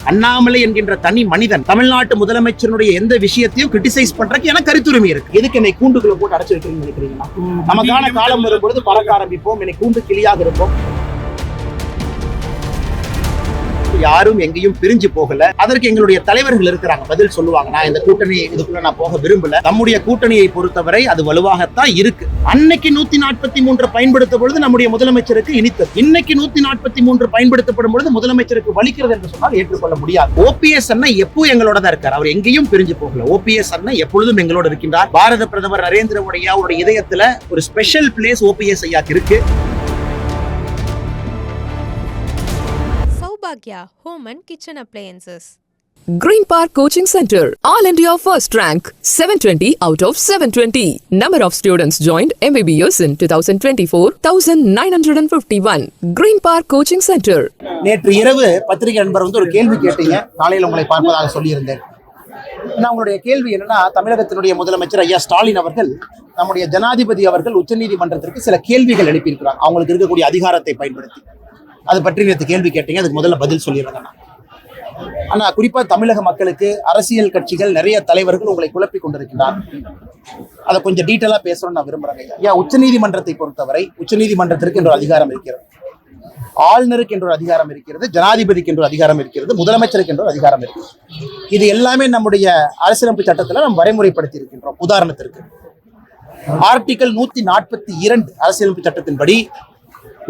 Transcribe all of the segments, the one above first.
அண்ணாமலை என்கின்ற தனி மனிதன் தமிழ்நாட்டு முதலமைச்சருடைய எந்த விஷயத்தையும் கிரிட்டிசைஸ் பண்றதுக்கு எனக்கு கருத்துரிமை இருக்கு. எதுக்கு என்னை கூண்டுக்குள்ள போட்டு அடைச்சு வைக்கிறீங்கன்னு நினைக்கிறீங்களா? நமக்கான காலம் வரும்பொழுது பறக்க ஆரம்பிப்போம், என்னை கூண்டு கிளியாக இருப்போம். யாரும் எங்கேயும் பிரிஞ்சு போகல. அதற்கு எங்களுடைய தலைவர்கள் இருக்கிறாங்க, பதில் சொல்லுவாங்க. நான் இந்த கூட்டணி இதுக்குள்ள நான் போக விரும்பல. நம்முடைய கூட்டணியை பொறுத்தவரை அது வலுவாகத்தான் இருக்கு. அன்னைக்கு 143 பயன்படுத்த பொழுது நம்முடைய முதலமைச்சருக்கு இனித்தது. இன்னைக்கு 143 பயன்படுத்தப்படும் பொழுது முதலமைச்சருக்கு வலிக்கிறது என்று சொன்னால் ஏற்றுக்கொள்ள முடியாது. ஓபிஎஸ் அண்ணா எப்போ எங்களோட தான் இருக்கார், அவர் எங்கேயும் பிரிஞ்சு போகல. ஓபிஎஸ் அண்ணா எப்பொழுதும் எங்களோட இருக்கின்றார். பாரத பிரதமர் நரேந்திர மோடி அவருடைய இதயத்துல ஒரு ஸ்பெஷல் பிளேஸ் ஓபிஎஸ் ஐயாக்கு இருக்கு. Saubhagya Home and Kitchen Appliances. Green Park Coaching Center, All India First Rank, 720 out of 720. Number of students joined MBBS in 2024, 1951. Green Park Coaching Center. நேற்று இரவு பத்திரிகை நண்பர் ஒரு கேள்வி கேட்டீங்க. காலையில் உங்களை பார்ப்பதாக சொல்லியிருந்தேன். நான் உங்களுடைய கேள்வி என்னன்னா, தமிழகத்தினுடைய முதலமைச்சர் ஐயா ஸ்டாலின் அவர்கள் நம்முடைய ஜனாதிபதி அவர்கள் உச்சநீதிமன்றத்திற்கு சில கேள்விகள் எழுப்பியிருக்கிறாங்க, அவங்களுக்கு இருக்கக்கூடிய அதிகாரத்தை பயன்படுத்தி. அது பற்றி நேற்று கேள்வி கேட்டீங்க, அதுக்கு முதல்ல பதில் சொல்லிடுறேன். ஆனா குறிப்பா தமிழக மக்களுக்கு அரசியல் கட்சிகள் நிறைய தலைவர்கள் உங்களை குழப்பி கொண்டிருக்கிறார். அதை கொஞ்சம் டீட்டெயிலா பேசணும்னு நான் விரும்புறேன். ஐயா, உச்சநீதிமன்றத்தை பொறுத்தவரை உச்சநீதிமன்றத்திற்கு என்ற அதிகாரம் இருக்கிறது, ஆளுநருக்கு என்ற அதிகாரம் இருக்கிறது, ஜனாதிபதிக்கு என்ற அதிகாரம் இருக்கிறது, முதலமைச்சருக்கு என்ற அதிகாரம் இருக்கிறது. இது எல்லாமே நம்முடைய அரசியலமைப்பு சட்டத்துல நம்ம வரைமுறைப்படுத்தி இருக்கின்றோம். உதாரணத்திற்கு ஆர்டிகல் 142 அரசியலமைப்பு சட்டத்தின்படி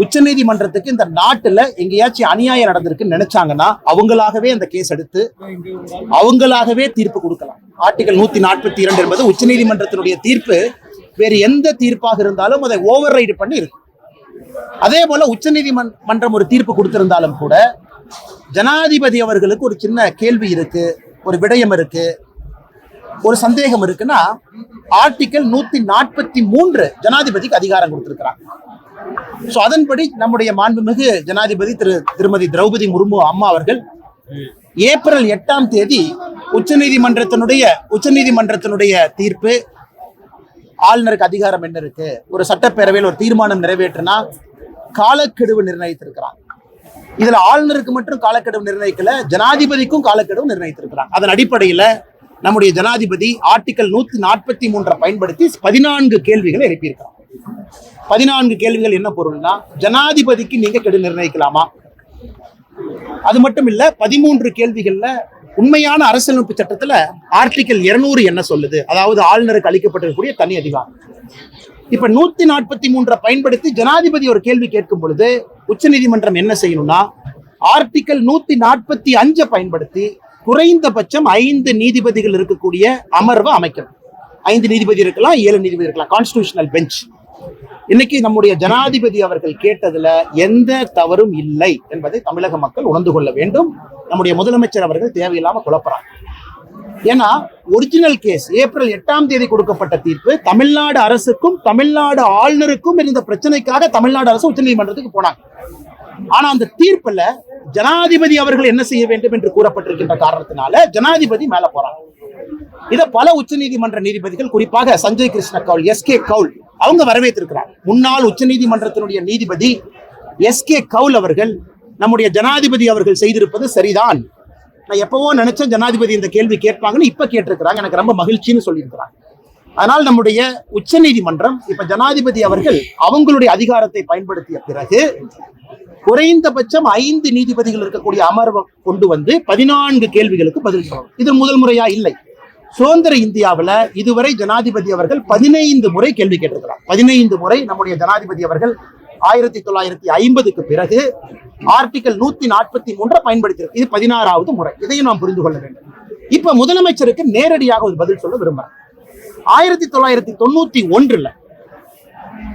உச்சநீதிமன்றத்துக்கு இந்த நாட்டுல எங்கேயாச்சும் அநியாயம் நடந்திருக்குன்னு நினைச்சாங்கன்னா அவங்களாகவே அந்த கேஸ் எடுத்து அவங்களாகவே தீர்ப்பு கொடுக்கலாம். ஆர்டிகல் 142 என்பது உச்சநீதிமன்றத்தினுடைய தீர்ப்பு வேறு எந்த தீர்ப்பாக இருந்தாலும் அதை ஓவர் ரைடு பண்ணி இருக்கும். அதே போல உச்சநீதிமன்றம் ஒரு தீர்ப்பு கொடுத்திருந்தாலும் கூட ஜனாதிபதி அவர்களுக்கு ஒரு சின்ன கேள்வி இருக்கு, ஒரு விடயம் இருக்கு, ஒரு சந்தேகம் இருக்குன்னா ஆர்டிகல் 143 ஜனாதிபதிக்கு அதிகாரம் கொடுத்திருக்கிறாங்க. சோ அதன்படி நம்முடைய மாண்புமிகு ஜனாதிபதி திருமதி திரௌபதி முர்மு அம்மா அவர்கள் ஏப்ரல் 8ஆம் தேதி உச்சநீதிமன்றத்தினுடைய தீர்ப்பு, ஆளுநருக்கு அதிகாரம் என்ன இருக்கு, ஒரு சட்டப்பேரவையில் ஒரு தீர்மானம் நிறைவேற்றினா காலக்கெடுவு நிர்ணயித்திருக்கிறாங்க. இதுல ஆளுநருக்கு மட்டும் காலக்கெடுவு நிர்ணயிக்கல, ஜனாதிபதிக்கும் காலக்கெடுவு நிர்ணயித்திருக்கிறாங்க. அதன் அடிப்படையில நம்முடைய ஜனாதிபதி ஆர்டிகல் 143 பயன்படுத்தி 14 கேள்விகளை எழுப்பியிருக்கிறார். 14 கேள்விகள் என்ன பொருள்னா, ஜனாதிபதிக்கு நீங்க கெடு நிர்ணயிக்கலாமா? அது மட்டும் இல்ல, 13 கேள்விகள்ல உண்மையான அரசியலமைப்பு சட்டத்துல ஆர்டிகல் 200 என்ன சொல்லுது, அதாவது ஆளுநருக்கு அளிக்கப்பட்டிருக்கக்கூடிய தனி அதிகாரம். இப்ப 143 பயன்படுத்தி ஜனாதிபதி ஒரு கேள்வி கேட்கும் பொழுது உச்சநீதிமன்றம் என்ன செய்யணும்னா, ஆர்டிகல் 145 பயன்படுத்தி குறைந்தபட்சம் 5 நீதிபதிகள் இருக்கக்கூடிய அமர்வை அமைக்கணும். 5 நீதிபதி இருக்கலாம், 7 நீதிபதி இருக்கலாம், கான்ஸ்டிடியூஷனல் பெஞ்ச். இன்னைக்கு நம்முடைய ஜனாதிபதி அவர்கள் கேட்டதுல எந்த தவறும் இல்லை என்பதை தமிழக மக்கள் உணர்ந்து கொள்ள வேண்டும். நம்முடைய முதலமைச்சர் அவர்கள் தேவையில்லாம குழப்பறாங்க. ஏன்னா ஒரிஜினல் கேஸ் ஏப்ரல் 8ஆம் தேதி கொடுக்கப்பட்ட தீர்ப்பு தமிழ்நாடு அரசுக்கும் தமிழ்நாடு ஆளுநருக்கும் இருந்த பிரச்சனைக்காக தமிழ்நாடு அரசு உச்சநீதிமன்றத்துக்கு போனாங்க. ஆனா அந்த தீர்ப்புல ஜனாதிபதி அவர்கள் என்ன செய்ய வேண்டும் என்று கூறப்பட்டிருக்கின்ற காரணத்தினால ஜனாதிபதி மேல போறாங்க. இத பல உச்சநீதிமன்ற நீதிபதிகள், குறிப்பாக சஞ்சய் கிருஷ்ண கவுல், எஸ்கே கவுல், அவங்க வரவேற்றிருக்கிறார். முன்னாள் உச்சநீதிமன்றத்தினுடைய நீதிபதி எஸ்கே கவுல் அவர்கள் நம்முடைய ஜனாதிபதி அவர்கள் செய்திருப்பது சரிதான், நான் எப்பவோ நினைச்சேன் ஜனாதிபதி இந்த கேள்வி கேட்பாங்கன்னு இப்ப கேட்டிருக்கிறாங்க, எனக்கு ரொம்ப மகிழ்ச்சின்னு சொல்லியிருக்கிறாங்க. அதனால் நம்முடைய உச்சநீதிமன்றம் இப்ப ஜனாதிபதி அவர்கள் அவங்களுடைய அதிகாரத்தை பயன்படுத்திய பிறகு குறைந்தபட்சம் 5 நீதிபதிகள் இருக்கக்கூடிய அமர்வை கொண்டு வந்து 14 கேள்விகளுக்கு பதில் சொல்லணும். இது முதல் முறையா இல்லை. சுதந்திர இந்தியாவில் இதுவரை ஜனாதிபதி அவர்கள் 15 முறை கேள்வி கேட்டிருக்கிறார். 15 முறை நம்முடைய ஜனாதிபதி அவர்கள் 1950க்கு பிறகு ஆர்டிகல் 143 பயன்படுத்தியிருக்கு. இது 16வது முறை. இதையும் நாம் புரிந்து கொள்ள வேண்டும். இப்ப முதலமைச்சருக்கு நேரடியாக ஒரு பதில் சொல்ல விரும்புறேன். 1991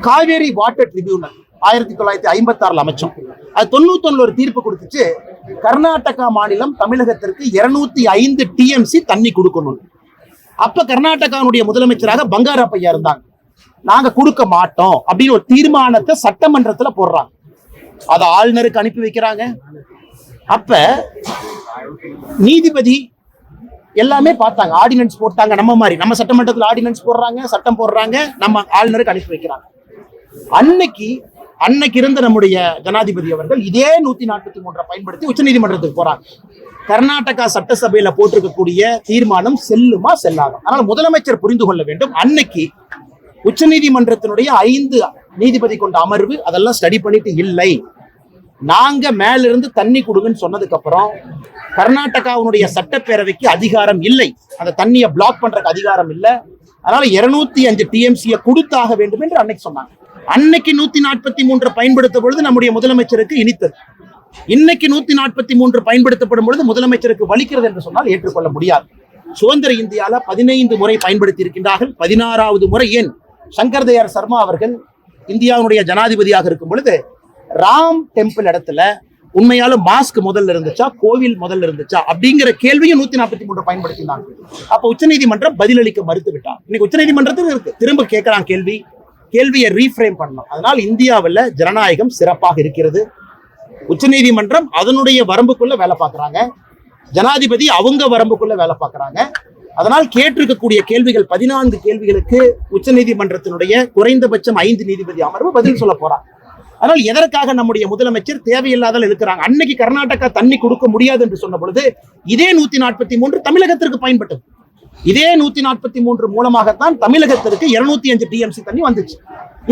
காவேரி வாட்டர் ட்ரிபியூனல் 1956 அமைச்சோம். அது 91 தீர்ப்பு கொடுத்துச்சு, கர்நாடகா மாநிலம் தமிழகத்திற்கு 205 டிஎம்சி தண்ணி கொடுக்கணும். அப்ப கர்நாடகாவுடைய முதலமைச்சராக பங்காரப்பையா இருந்தாங்க. நாங்க கொடுக்க மாட்டோம் அப்படின்னு ஒரு தீர்மானத்தை சட்டமன்றத்துல போடுறாங்க. அதை ஆளுநருக்கு அனுப்பி வைக்கிறாங்க. அப்ப நீதிபதி எல்லாமே பார்த்தாங்க, ஆர்டினன்ஸ் போட்டாங்க. நம்ம மாதிரி நம்ம சட்டமன்றத்தில் ஆர்டினன்ஸ் போடுறாங்க, சட்டம் போடுறாங்க, நம்ம ஆளுநருக்கு அனுப்பி வைக்கிறாங்க. அன்னைக்கு இருந்த நம்முடைய ஜனாதிபதி அவர்கள் இதே 143 பயன்படுத்தி உச்சநீதிமன்றத்துக்கு போறாங்க. கர்நாடகா சட்டசபையில போட்டிருக்கக்கூடிய தீர்மானம் செல்லுமா செல்லாதா? அதனால முதலமைச்சர் புரிந்து கொள்ள வேண்டும், அன்னைக்கு உச்சநீதிமன்றத்தினுடைய 5 நீதிபதி கொண்ட அமர்வு அதெல்லாம் ஸ்டடி பண்ணிட்டு இல்லை, நாங்க மேல இருந்து தண்ணி கொடுங்கன்னு சொன்னதுக்கு அப்புறம் கர்நாடகாவுடைய சட்டப்பேரவைக்கு அதிகாரம் இல்லை, அந்த தண்ணியை பிளாக் பண்றதுக்கு அதிகாரம் இல்லை, அதனால 205 டிஎம்சியை கொடுத்தாக வேண்டும் என்று அன்னைக்கு சொன்னாங்க. அன்னைக்கு 143 பயன்படுத்த பொழுது நம்முடைய முதலமைச்சருக்கு இனித்தது. இன்னைக்கு 143 பயன்படுத்தப்படும் பொழுது முதலமைச்சருக்கு வலிக்கிறது என்று சொன்னால் ஏற்றுக்கொள்ள முடியாது. சுதந்திர இந்தியால 15 முறை பயன்படுத்தி இருக்கின்றார்கள். 16வது முறை ஏன் சங்கர் தயாள் சர்மா அவர்கள் இந்தியாவுடைய ஜனாதிபதியாக இருக்கும் பொழுது ராம் டெம்பிள் இடத்துல உண்மையாலும் மாஸ்க் முதல்ல இருந்துச்சா, கோவில் முதல்ல இருந்துச்சா அப்படிங்கிற கேள்வியும் 143 பயன்படுத்தினாங்க. அப்ப உச்சநீதிமன்றம் பதிலளிக்க மறுத்து விட்டார். இன்னைக்கு உச்சநீதிமன்றத்தில் இருக்கு, திரும்ப கேட்கலாம் கேள்வியை ரீஃப்ரேம் பண்ணணும். அதனால் இந்தியாவில் ஜனநாயகம் சிறப்பாக இருக்கிறது. உச்சநீதிமன்றம் அதனுடைய வரம்புக்குள்ள வேலை பார்க்கறாங்க, ஜனாதிபதி அவங்க வரம்புக்குள்ள வேலை பார்க்கறாங்க. அதனால் கேட்டிருக்கக்கூடிய கேள்விகள் 14 கேள்விகளுக்கு உச்சநீதிமன்றத்தினுடைய குறைந்தபட்சம் 5 நீதிபதி அமர்வு பதில் சொல்ல போறாங்க. அதனால் எதற்காக நம்முடைய முதலமைச்சர் தேவையில்லாத இருக்கிறாங்க? அன்னைக்கு கர்நாடகா தண்ணி கொடுக்க முடியாது என்று சொன்ன பொழுது இதே 143 தமிழகத்திற்கு பயன்பட்டது. இதே 143 மூலமாகத்தான் தமிழகத்திற்கு 205 டிஎம்சி தண்ணி வந்துச்சு.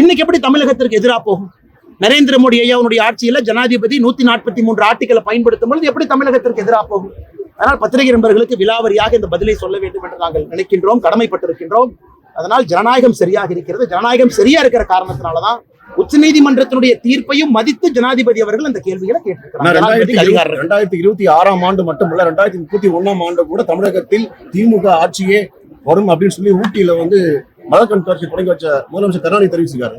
இன்னைக்கு எப்படி தமிழகத்திற்கு எதிராக போகும்? நரேந்திர மோடி ஐயாவுடைய ஆட்சியில ஜனாதிபதி 143 ஆர்டிகளை பயன்படுத்தும் பொழுது எப்படி தமிழகத்திற்கு எதிராக போகும்? அதனால் பத்திரிகை நண்பர்களுக்கு விலாவரியாக இந்த பதிலை சொல்ல வேண்டும் என்று நாங்கள் நினைக்கின்றோம், கடமைப்பட்டிருக்கின்றோம். அதனால் ஜனநாயகம் சரியாக இருக்கிறது. ஜனநாயகம் சரியா இருக்கிற காரணத்தினாலதான் உச்சநீதிமன்றத்தினுடைய தீர்ப்பையும் மதித்து ஜனாதிபதி அவர்கள் அந்த கேள்விகளை கேட்டிருக்கிறார். 2026ஆம் ஆண்டு மட்டுமல்ல, 2031ஆம் ஆண்டு கூட தமிழகத்தில் திமுக ஆட்சியே வரும் அப்படின்னு சொல்லி ஊட்டியில மலர் கண்காட்சி தொடங்கி வச்ச முதலமைச்சர் கருணாநிதி தெரிவிச்சிருக்காரு.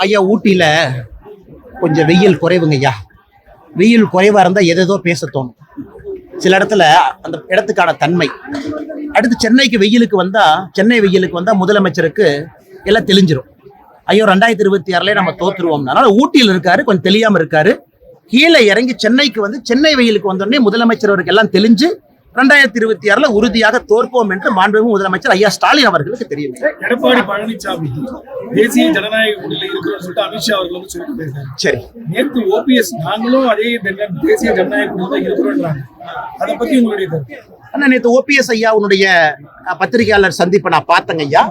ஐயா ஊட்டியில கொஞ்சம் வெயில் குறைவுங்க ஐயா. வெயில் குறைவா இருந்தா எதோ பேச தோணும். சில இடத்துல அந்த இடத்துக்கான தன்மை. அடுத்து சென்னை வெயிலுக்கு வந்தா முதலமைச்சருக்கு எல்லாம் தெளிஞ்சிரும். ஐயோ 2026 நம்ம தோத்துருவோம். அதனால ஊட்டியில் இருக்காரு, கொஞ்சம் தெளியாம இருக்காரு. கீழே இறங்கி சென்னைக்கு சென்னை வெயிலுக்கு வந்தோடனே முதலமைச்சர் அவருக்கு எல்லாம் தெளிஞ்சு 2026 உறுதியாக தோற்போம் என்று மாண்புமிகு முதலமைச்சர் ஐயா ஸ்டாலின் அவர்களுக்கு தெரியும். எடப்பாடி பழனிசாமி தேசிய ஜனநாயக கூட்டணியில் இருக்கிறோம் சொல்லிட்டு அமித்ஷா அவர்கள் சொல்லிட்டு பேசுறாங்க. சரி, நேற்று ஓபிஎஸ் நாங்களும் அதே தேசிய ஜனநாயக கூட்டணியில் இருக்கிறோம், அதை பத்தி உங்களுடைய கருத்து? அண்ணா, நேற்று ஓபிஎஸ் ஐயாவுடைய பத்திரிகையாளர் சந்திப்பை நான் பார்த்தேங்க ஐயா.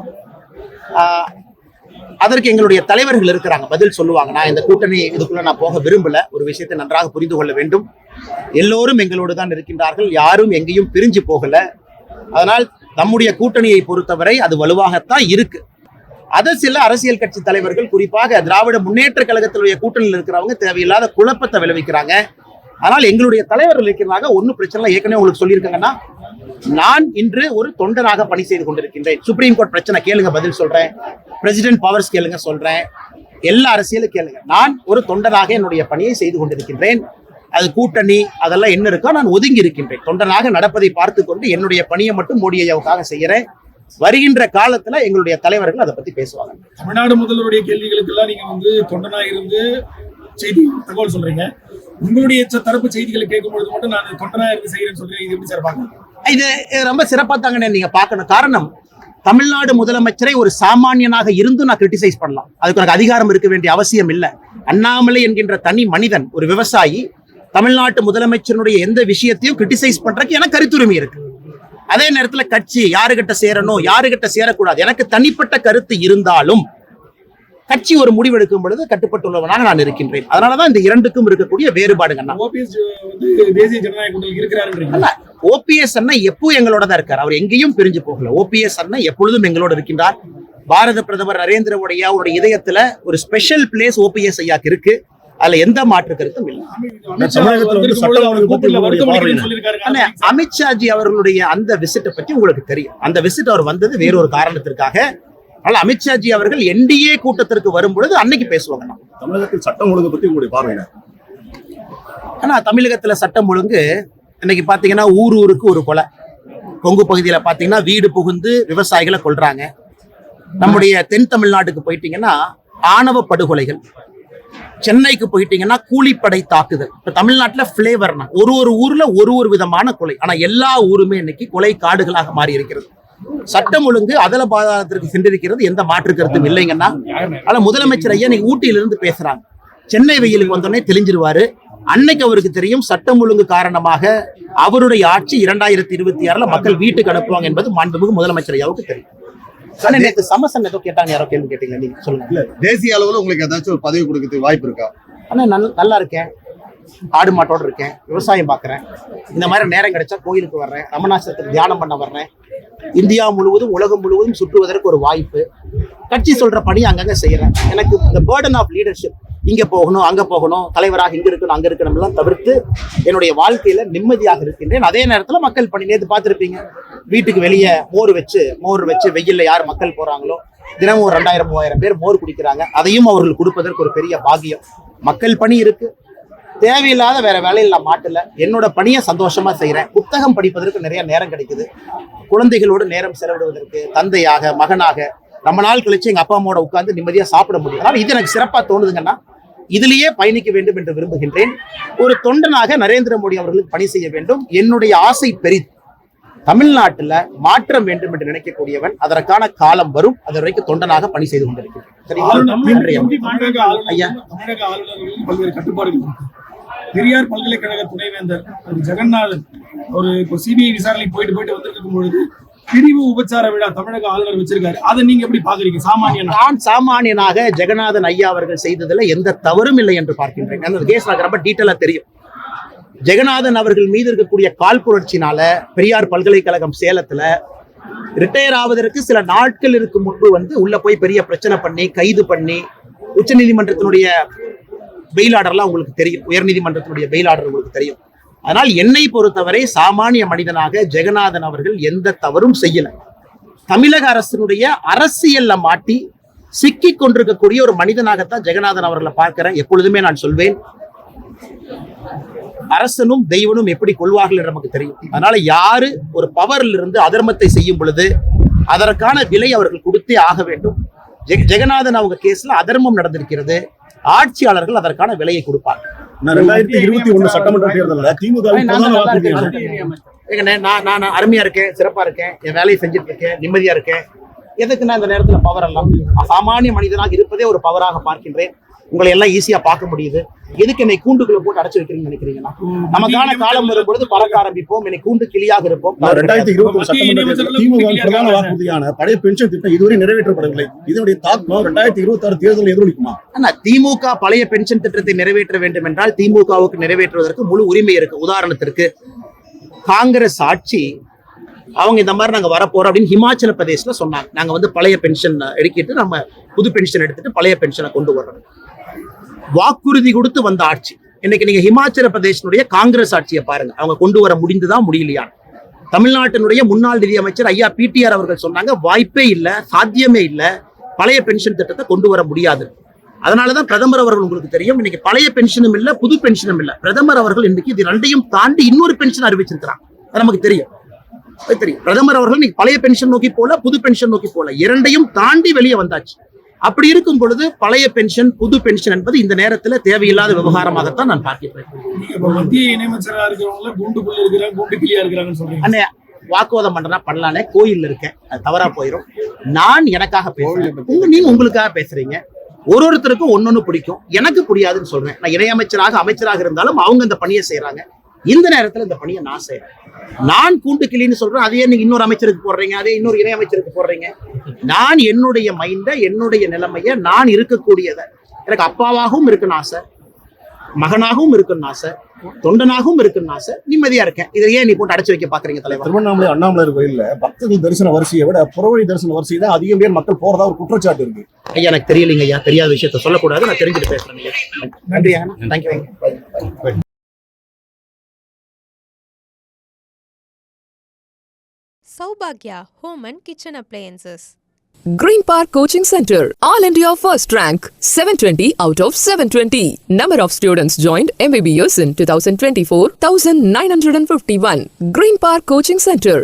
அதற்கு எங்களுடைய தலைவர்கள் இருக்கிறாங்க, பதில் சொல்லுவாங்க. நான் இந்த கூட்டணி இதுக்குள்ள நான் போக விரும்பல. ஒரு விஷயத்தை நன்றாக புரிந்து கொள்ள வேண்டும், எல்லோரும் எங்களோடு தான் இருக்கின்றார்கள், யாரும் எங்கேயும் பிரிஞ்சு போகல. அதனால் நம்முடைய கூட்டணியை பொறுத்தவரை அது வலுவாகத்தான் இருக்கு. அதை சில அரசியல் கட்சி தலைவர்கள், குறிப்பாக திராவிட முன்னேற்ற கழகத்தினுடைய கூட்டணியில் இருக்கிறவங்க தேவையில்லாத குழப்பத்தை விளைவிக்கிறாங்க. ஆனால் எங்களுடைய தலைவர்கள் இருக்கிறாங்க, ஒன்னும் பிரச்சனை இல்லை. ஏற்கனவே உங்களுக்கு சொல்லியிருக்காங்கன்னா, நான் இன்று ஒரு தொண்டனாக பணி செய்து கொண்டிருக்கின்றேன். சுப்ரீம் கோர்ட் பிரச்சனை கேளுங்க, பதில் சொல்றேன். பிரசிடென்ட் பவர்ஸ் கேளுங்க, சொல்றேன். எல்லா அரசியலும் கேளுங்க. நான் ஒரு தொண்டனாக என்னுடைய பணியை செய்து கொண்டிருக்கின்றேன். அது கூட்டணி அதெல்லாம் என்ன இருக்கோ நான் ஒதுங்கி இருக்கின்றேன். தொண்டனாக நடப்பதை பார்த்து கொண்டு என்னுடைய பணியை மட்டும் மோடி ஐயாவுக்காக செய்யறேன். வருகின்ற காலத்துல எங்களுடைய தலைவர்கள் அதை பத்தி பேசுவாங்க. தமிழ்நாடு முதல்வருடைய கேள்விகளுக்கு எல்லாம் நீங்க தொண்டனா இருந்து செய்தி தகவல் சொல்றீங்க. உங்களுடைய தரப்பு செய்திகளை கேட்கும் பொழுது மட்டும் நான் தொண்டனா இருந்து செய்யறேன்னு சொல்றேன். இது எப்படி சார் பாக்கணும்? இது ரொம்ப சிறப்பா தாங்க நீங்க பார்க்கணும். காரணம், தமிழ்நாடு முதலமைச்சரை ஒரு சாமானியனாக இருந்து நான் கிரிட்டிசைஸ் பண்ணலாம். அதுக்கு எனக்கு அதிகாரம் இருக்க வேண்டிய அவசியம் இல்லை. அண்ணாமலை என்கின்ற தனி மனிதன், ஒரு விவசாயி, தமிழ்நாட்டு முதலமைச்சருடைய எந்த விஷயத்தையும் கிரிட்டிசைஸ் பண்றதுக்கு எனக்கு கருத்துரிமை இருக்கு. அதே நேரத்தில் கட்சி யாருகிட்ட சேரணும் யாருகிட்ட சேரக்கூடாது எனக்கு தனிப்பட்ட கருத்து இருந்தாலும் கட்சி ஒரு முடிவெடுக்கும் பொழுது கட்டுப்பட்டுள்ளவனாக நான் இருக்கின்றேன். அதனாலதான் இந்த இரண்டுக்கும் இருக்கக்கூடிய வேறுபாடுங்க. ஓபிஎஸ் அண்ணா எப்போ எங்களோட தான் இருக்காரு, அவர் எங்கேயும் பிரிஞ்சு போகல. ஓபிஎஸ் அண்ணா எப்பொழுதும் எங்களோட இருக்கின்றார். பாரத பிரதமர் நரேந்திர மோடி அவருடைய இதயத்துல ஒரு ஸ்பெஷல் பிளேஸ் ஓபிஎஸ் ஐயாக்கு இருக்கு. அதுல எந்த மாற்று கருத்தும் இல்லை. அமித்ஷாஜி அவர்களுடைய அந்த விசிட்டை பற்றி உங்களுக்கு தெரியும். அந்த விசிட் அவர் வந்தது வேறொரு காரணத்திற்காக. அதனால அமித்ஷாஜி அவர்கள் என்டிஏ கூட்டத்திற்கு வரும் பொழுது அன்னைக்கு பேசுவாங்க. தமிழகத்தில் சட்டம் ஒழுங்கு பத்தி உங்களுடைய பார்வை? ஆனா தமிழகத்துல சட்டம் ஒழுங்கு இன்னைக்கு பாத்தீங்கன்னா ஊருக்கு ஒரு கொலை. கொங்கு பகுதியில பாத்தீங்கன்னா வீடு புகுந்து விவசாயிகளை கொல்றாங்க. நம்முடைய தென் தமிழ்நாட்டுக்கு போயிட்டீங்கன்னா ஆணவ படுகொலைகள். சென்னைக்கு போயிட்டீங்கன்னா கூலிப்படை தாக்குதல். இப்ப தமிழ்நாட்டுல பிளேவர்னா ஒரு ஊர்ல ஒரு விதமான கொலை. ஆனா எல்லா ஊருமே இன்னைக்கு கொலை காடுகளாக மாறி இருக்கிறது. சட்டம் ஒழுங்கு அதல பாதாளத்திற்கு சென்றிருக்கிறது, எந்த மாற்று கருத்தும் இல்லைங்கன்னா. ஆனா முதலமைச்சர் ஐயா இன்னைக்கு ஊட்டியிலிருந்து பேசுறாங்க. சென்னை வெயிலுக்கு வந்தோடனே தெளிஞ்சிருவாரு. அன்னைக்கு அவருக்கு தெரியும் சட்டம் ஒழுங்கு காரணமாக அவருடைய ஆட்சி 2026 மக்கள் வீட்டுக்கு அனுப்புவாங்க என்பது மாண்புமிகு முதலமைச்சர் ஐயாவுக்கு தெரியும். ஆனா நேற்று சமசன் ஏதோ கேட்டாங்க, யாரோ கேள்வி கேட்டீங்க, நீங்க சொல்லுங்க. இல்ல தேசிய அளவுல உங்களுக்கு ஏதாச்சும் ஒரு பதவி கொடுக்கறதுக்கு வாய்ப்பு இருக்கா? ஆனா நல்லா இருக்கேன், ஆடு மாட்டோட இருக்கேன், விவசாயம் பார்க்குறேன், இந்த மாதிரி நேரம் கிடைச்சா கோயிலுக்கு வர்றேன், ரமணாசிரத்துக்கு தியானம் பண்ண வர்றேன், இந்தியா முழுவதும் உலகம் முழுவதும் சுற்றுவதற்கு ஒரு வாய்ப்பு, கட்சி சொல்ற பணி அங்கங்க செய்யறேன். எனக்கு இந்த பேர்டன் ஆஃப் லீடர்ஷிப், இங்க போகணும் அங்க போகணும், தலைவராக இங்க இருக்கணும் அங்க இருக்கணும் எல்லாம் தவிர்த்து என்னுடைய வாழ்க்கையில நிம்மதியாக இருக்கின்றேன். அதே நேரத்துல மக்கள் பணி, நேற்று பார்த்திருப்பீங்க, வீட்டுக்கு வெளியே மோர் வச்சு வெயில்ல யார் மக்கள் போறாங்களோ தினமும் 2000-3000 பேர் மோர் குடிக்கிறாங்க. அதையும் அவர்கள் கொடுப்பதற்கு ஒரு பெரிய பாக்கியம். மக்கள் பணி இருக்கு, தேவையில்லாத வேற வேலையில் நான் மாட்டல. என்னோட பணியை சந்தோஷமா செய்யறேன். புத்தகம் படிப்பதற்கு நிறைய நேரம் கிடைக்குது, குழந்தைகளோடு நேரம் செலவிடுவதற்கு, தந்தையாக மகனாக ரொம்ப நாள் கழிச்சு எங்க அப்பா அம்மாவோட உட்கார்ந்து நிம்மதியா சாப்பிட முடியும். அதனால இது எனக்கு சிறப்பா தோணுதுங்கன்னா இதிலேயே பயணிக்க வேண்டும் என்று விரும்புகின்றேன். ஒரு தொண்டனாக நரேந்திர மோடி அவர்களுக்கு பணி செய்ய வேண்டும். என்னுடைய ஆசை பெரிது. தமிழ்நாட்டுல மாற்றம் வேண்டும் என்று நினைக்கக்கூடியவன், அதற்கான காலம் வரும். அது வரைக்கும் தொண்டனாக பணி செய்து கொண்டிருக்கிறேன். தமிழக ஆளுநர்களுக்கு பல்வேறு கட்டுப்பாடுகள் இருக்கு. பெரியார் பல்கலைக்கழக துணைவேந்தர் ஜெகநாதன் ஒரு சிபிஐ விசாரணைக்கு போயிட்டு வந்திருக்கும் பொழுது பிரிவு உபச்சார விழா தமிழக ஆளுநர் வச்சிருக்காரு. அதை நீங்க எப்படி பாக்குறீங்க? நான் சாமானியனாக ஜெகநாதன் ஐயா அவர்கள் செய்ததுல எந்த தவறும் இல்லை என்று பார்க்கின்றேன். அந்த கேஸ் எனக்கு ரொம்ப டீட்டெயிலா தெரியும். ஜெகநாதன் அவர்கள் மீது இருக்கக்கூடிய காழ்ப்புணர்ச்சினால பெரியார் பல்கலைக்கழகம் சேலத்துல ரிட்டையர் ஆவதற்கு சில நாட்கள் இருக்கும் முன்பு உள்ள போய் பெரிய பிரச்சனை பண்ணி கைது பண்ணி உச்ச நீதிமன்றத்தினுடைய பெயில் ஆர்டர்லாம் உங்களுக்கு தெரியும், உயர் நீதிமன்றத்தினுடைய பெயில் ஆர்டர் உங்களுக்கு தெரியும். அதனால் என்னை பொறுத்தவரை சாமானிய மனிதனாக ஜெகநாதன் அவர்கள் எந்த தவறும் செய்யல. தமிழக அரசினுடைய அரசியல்ல மாட்டி சிக்கி கொண்டிருக்கக்கூடிய ஒரு மனிதனாகத்தான் ஜெகநாதன் அவர்களை பார்க்கிறேன். எப்பொழுதுமே நான் சொல்வேன், அரசனும் தெய்வனும் எப்படி கொள்வார்கள் என்று நமக்கு தெரியும். அதனால யாரு ஒரு பவர்ல இருந்து அதர்மத்தை செய்யும் பொழுது அதற்கான விலை அவர்கள் கொடுத்தே ஆக வேண்டும். ஜெகநாதன் அவங்க கேஸ்ல அதர்மம் நடந்திருக்கிறது, ஆட்சியாளர்கள் அதற்கான விலையை கொடுப்பார்கள். 2021 சட்டமன்ற தேர்தலில் திமுக நான் அருமையா இருக்கேன், சிறப்பா இருக்கேன், என் வேலையை செஞ்சுட்டு இருக்கேன், நிம்மதியா இருக்கேன். எதுக்கு நான் இந்த நேரத்துல பவர் எல்லாம்? சாமானிய மனிதனாக இருப்பதே ஒரு பவராக பார்க்கின்றேன். உங்களை எல்லாம் ஈஸியா பார்க்க முடியுது. எதுக்கு என்னை கூண்டுக்குள்ள போட்டு அடைச்சு வைக்கிறீங்கன்னு நினைக்கிறீங்கன்னா? நமக்கான காலம் வரும்பொழுது பறக்க ஆரம்பிப்போம், என்னை கூண்டு கிளியாக இருப்போம். 2021 சட்டமன்ற திமுக பிரதான வாக்குறுதியான பழைய பென்ஷன் திட்டம் இதுவரை நிறைவேற்றப்படவில்லை. இதனுடைய தாக்கம் 2026 தேர்தலில் எதிரொலிக்குமா? ஆனா திமுக பழைய பென்ஷன் திட்டத்தை நிறைவேற்ற வேண்டும் என்றால் திமுகவுக்கு நிறைவேற்றுவதற்கு முழு உரிமை இருக்கு. உதாரணத்திற்கு காங்கிரஸ் ஆட்சி அவங்க இந்த மாதிரி நாங்க வரப்போறோம் அப்படின்னு ஹிமாச்சல பிரதேஷ்ல சொன்னாங்க. நாங்க பழைய பென்ஷன் எடுக்கிட்டு நம்ம புது பென்ஷன் எடுத்துட்டு பழைய பென்ஷனை கொண்டு வர்றோம். வாக்குறுதி கொடுத்து வந்த ஆட்சி. இன்னைக்கு நீங்க ஹிமாச்சல பிரதேசனுடைய காங்கிரஸ் ஆட்சியை பாருங்க, அவங்க கொண்டு வர முடிந்துதான் முடியலையா? தமிழ்நாட்டினுடைய முன்னாள் நிதியமைச்சர் ஐயா பிடிஆர் அவர்கள் சொன்னாங்க, வாய்ப்பே இல்ல, சாத்தியமே இல்ல, பழைய பென்ஷன் திட்டத்தை கொண்டு வர முடியாது. அதனாலதான் பிரதமர் அவர்கள், உங்களுக்கு தெரியும், இன்னைக்கு பழைய பென்ஷனும் இல்ல புது பென்ஷனும் இல்ல, பிரதமர் அவர்கள் இன்னைக்கு இது ரெண்டையும் தாண்டி இன்னொரு பென்ஷன் அறிவிச்சிருக்கிறாங்க. நமக்கு தெரியும். பிரதமர் அவர்கள் இன்னைக்கு பழைய பென்ஷன் நோக்கி போல, புது பென்ஷன் நோக்கி போல, இரண்டையும் தாண்டி வெளியே வந்தாச்சு. அப்படி இருக்கும் பொழுது பழைய பென்ஷன் புது பென்ஷன் என்பது இந்த நேரத்தில் தேவையில்லாத விவகாரமாகத்தான் நான் பார்க்கிறேன். மத்திய இணையமைச்சராக இருக்கிறவங்க கூண்டுக்குள்ள இருக்கிறாங்க, கூண்டு கிளியா இருக்கிறாங்கன்னு சொல்றீங்க. அண்ணே, வாக்குவாதம் பண்றா பண்ணலானே, கோயில்ல இருக்கேன், அது தவறா போயிடும். நான் எனக்காக பேசுறேன், நீங்க உங்களுக்காக பேசுறீங்க. ஒருத்தருக்கும் ஒன்னொன்னு பிடிக்கும், எனக்கு புரியாதுன்னு சொல்றேன். நான் இணையமைச்சராக அமைச்சராக இருந்தாலும் அவங்க இந்த பணியை செய்யறாங்க. இந்த நேரத்துல இந்த பணியை நான் செய்யறேன். நான் கூண்டு கிளின்னு சொல்றேன், அதையே நீங்க இன்னொரு அமைச்சருக்கு போடுறீங்க, அதே இன்னொரு இணை அமைச்சருக்கு போடுறீங்க. நான் என்னுடைய மைண்ட, என்னுடைய நிலைமைய, நான் இருக்கக்கூடியத, எனக்கு அப்பாவாகவும் இருக்குன்னு ஆசை, மகனாகவும் இருக்குன்னு ஆசை, தொண்டனாகவும் இருக்குன்னு ஆசை, நிம்மதியா இருக்கேன். இதை ஏன் நீ போட்டு அடைச்சு வைக்க பாக்குறீங்க தலைவர்? திருவண்ணாமலை அண்ணாமலையார் கோயில்ல பக்தர்கள் தரிசன வரிசையை விட புறவழி தரிசன வரிசை தான் அதிகம் பேர் மக்கள் போறதா ஒரு குற்றச்சாட்டு இருக்கு. ஐயா எனக்கு தெரியலைங்க ஐயா, தெரியாத விஷயத்த சொல்லக்கூடாது, நான் தெரிஞ்சுட்டு பேசுறேன் ஐயா. நன்றி ஐயா, thank you. Saubhagya Home and Kitchen Appliances. Green Park Coaching Center, All India First Rank, 720 out of 720. Number of students joined MBBS in 2024, 1951. Green Park Coaching Center.